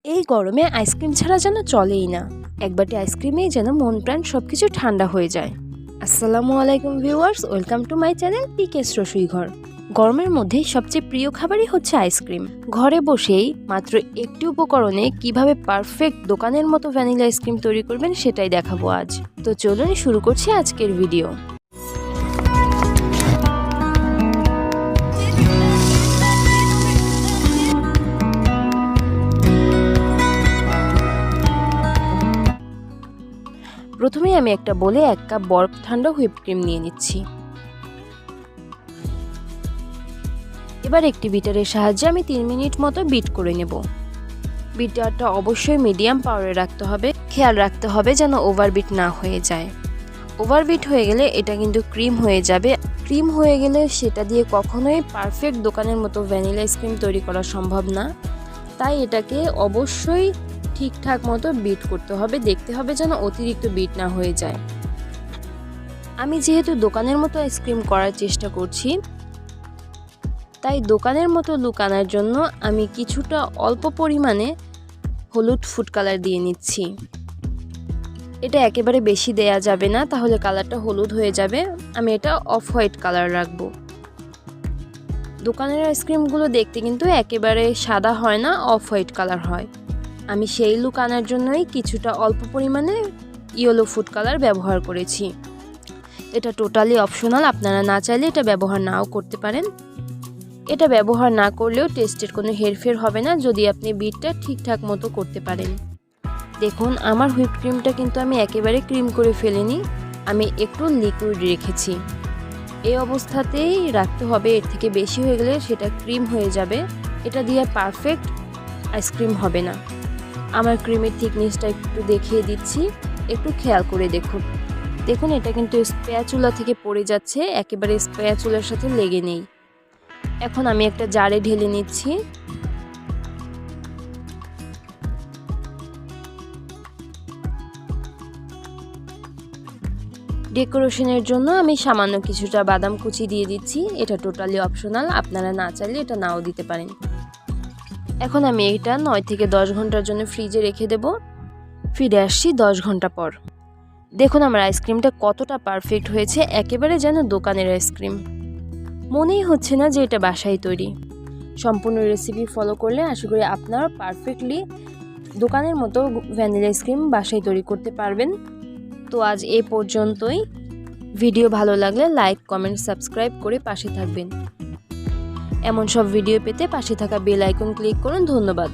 এই গরমে আইসক্রিম ছাড়া যেন চলেই না। এক বাটি আইসক্রিমেই যেন মন প্রাণ সবকিছু ঠান্ডা হয়ে যায়। আসসালামু আলাইকুম viewers, welcome to my channel PK's Rasuighar. গরমের মধ্যে সবচেয়ে প্রিয় খাবারই হচ্ছে আইসক্রিম। ঘরে বসেই মাত্র একটি উপকরণে কিভাবে পারফেক্ট দোকানের মতো ভ্যানিলা আইসক্রিম তৈরি করবেন সেটাই দেখাবো আজ। তো চলুন শুরু করছি আজকের ভিডিও। প্রথমে আমি একটা বলে 1 কাপ বরফ ঠান্ডা হুইপ ক্রিম নিয়ে নিচ্ছি। এবার একটি বিটারের সাহায্যে আমি 3 মিনিট মতো বিট করে নেব। বিটারটা অবশ্যই মিডিয়াম পাওয়ারে রাখতে হবে। খেয়াল রাখতে হবে যেন ওভারবিট না হয়ে যায়। ওভারবিট হয়ে গেলে এটা কিন্তু ক্রিম হয়ে যাবে। ক্রিম হয়ে গেলে সেটা দিয়ে কখনোই পারফেক্ট দোকানের মতো ভ্যানিলা আইসক্রিম তৈরি করা সম্ভব না। তাই এটাকে অবশ্যই ঠিকঠাক মতো বিট করতে হবে। দেখতে হবে যেন অতিরিক্ত বিট না হয়ে যায়। আমি যেহেতু দোকানের মতো আইসক্রিম করার চেষ্টা করছি, তাই দোকানের মতো লুক আনার জন্য আমি কিছুটা অল্প পরিমাণে হলুদ ফুড কালার দিয়ে নিচ্ছি। এটা একেবারে বেশি দেয়া যাবে না, তাহলে কালারটা হলুদ হয়ে যাবে। আমি এটা অফ হোয়াইট কালার রাখবো। দোকানের আইসক্রিমগুলো দেখতে কিন্তু একেবারে সাদা হয় না, অফ হোয়াইট কালার হয়। আমি সেই লুক আনার জন্যই কিছুটা অল্প পরিমাণে ইয়েলো ফুড কালার ব্যবহার করেছি। এটা টোটালি অপশনাল, আপনারা না চাইলে এটা ব্যবহার নাও করতে পারেন। এটা ব্যবহার না করলেও টেস্টের কোনো হেরফের হবে না যদি আপনি বিটটা ঠিকঠাক মতো করতে পারেন। দেখুন, আমার হুইপ ক্রিমটা কিন্তু আমি একেবারে ক্রিম করে ফেলিনি, আমি একটু লিকুইড রেখেছি। এই অবস্থাতেই রাখতে হবে, এর থেকে বেশি হয়ে গেলে সেটা ক্রিম হয়ে যাবে। এটা দিয়ে পারফেক্ট আইসক্রিম হবে না। আমার ক্রিমের থিকনেসটা একটু দেখিয়ে দিচ্ছি, একটু খেয়াল করে দেখুন। দেখুন, এটা কিন্তু স্প্যাচুলা থেকে পড়ে যাচ্ছে, একেবারে স্প্যাচুলার সাথে লেগে নেই। এখন আমি একটা জারে ঢেলে নিচ্ছি। ডেকোরেশনের জন্য আমি সামান্য কিছুটা বাদাম কুচি দিয়ে দিচ্ছি। এটা টোটালি অপশনাল, আপনারা না চাইলে এটা নাও দিতে পারেন। এখন আমি এটা 9 থেকে 10 ঘন্টার জন্য ফ্রিজে রেখে দেব। ফিরে আসছি 10 ঘন্টা পর। দেখুন আমার আইসক্রিমটা কতটা পারফেক্ট হয়েছে, একেবারে যেন দোকানের আইসক্রিম। মনেই হচ্ছে না যে এটা বাসায় তৈরি। সম্পূর্ণ রেসিপি ফলো করলে আশা করি আপনারা পারফেক্টলি দোকানের মতো ভ্যানিলা আইসক্রিম বাসায় তৈরি করতে পারবেন। তো আজ এই পর্যন্তই। ভিডিও ভালো লাগলে লাইক, কমেন্ট, সাবস্ক্রাইব করে পাশে থাকবেন। এমন সব ভিডিও পেতে পাশে থাকা বেল আইকন ক্লিক করুন। ধন্যবাদ।